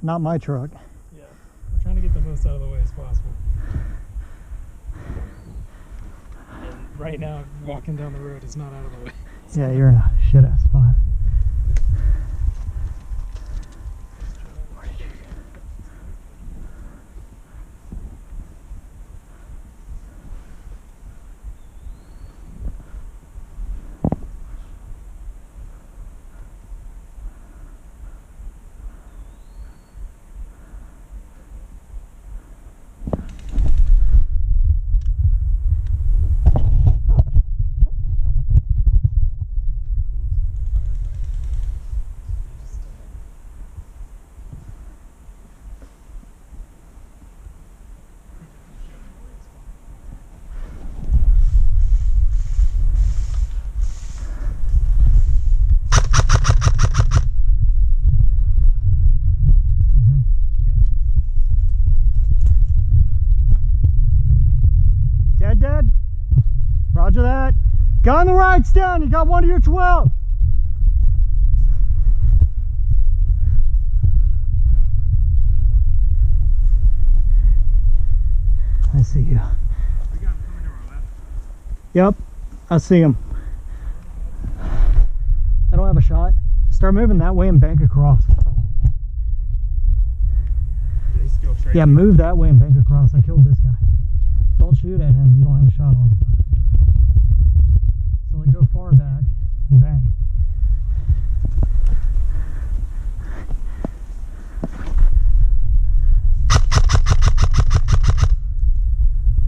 not my truck. Yeah, we're trying to get the most out of the way as possible. And right now, walking down the road is not out of the way. Yeah, you're in a shit ass spot. Where did you go? Dead? Roger that. Guy on the right's down. You got one of your 12. I see you. We got him coming to our left. Yep, I see him. I don't have a shot. Start moving that way and bank across. Yeah, he's still straight. Yeah, move that way and bank across. I killed this guy. Don't shoot at him. You don't have a shot on him. So like go far back and bank.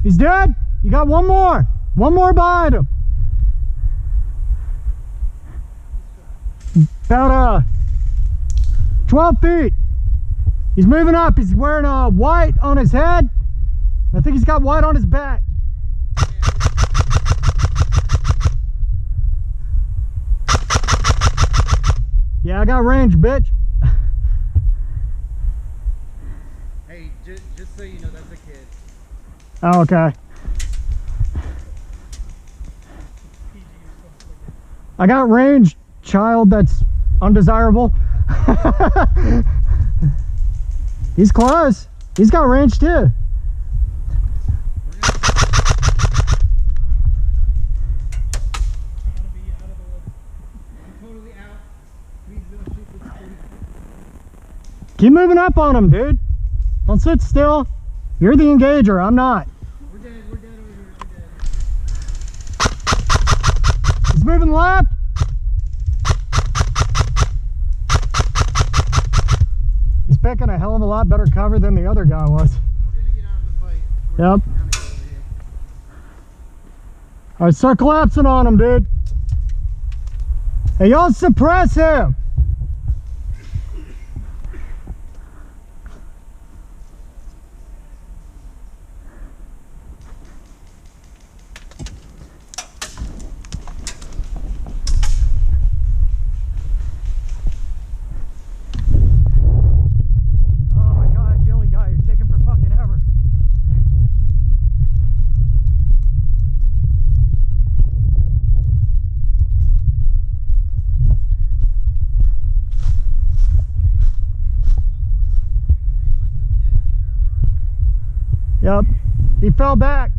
He's dead. You got one more. One more behind him. About 12 feet. He's moving up. He's wearing white on his head. I think he's got white on his back. Yeah, I got range, bitch. Hey, just so you know, that's a kid. Oh, okay. I got range, child that's undesirable. He's close. He's got range too. Keep moving up on him, dude. Don't sit still. You're the engager, I'm not. We're dead over here, we're dead. He's moving left. He's picking a hell of a lot better cover than the other guy was. We're gonna get out of the fight. Yep. Alright, start collapsing on him, dude. Hey, y'all suppress him. Yep, he fell back.